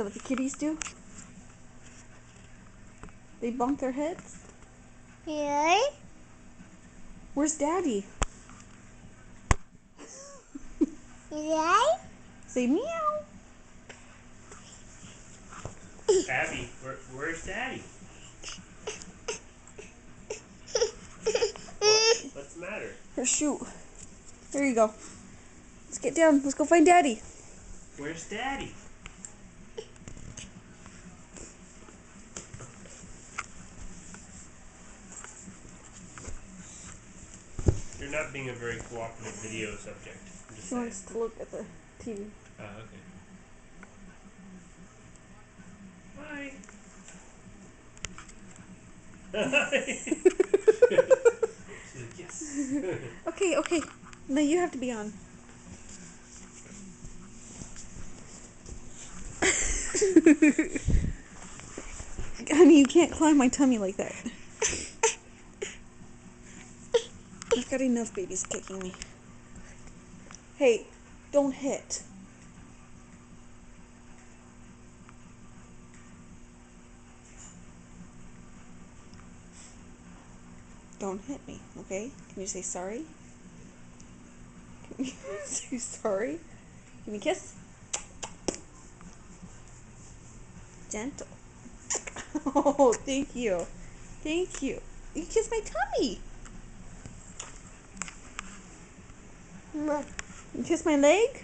that what the kitties do? They bump their heads? Yeah. Where's Daddy? Yeah. Say meow. Abby, where's Daddy? What's the matter? Here, shoot. There you go. Let's get down. Let's go find Daddy. Where's Daddy? You're not being a very cooperative video subject. I'm just She saying. wants to look at the TV. Okay. Hi. She's like, yes. Okay, okay. Now you have to be on. Honey, you can't climb my tummy like that. I've got enough babies kicking me. Hey, don't hit. Don't hit me, okay? Can you say sorry? Can you say sorry? Give me a kiss. Gentle. Oh, thank you. Thank you. You kissed my tummy. Mom. You kissed my leg?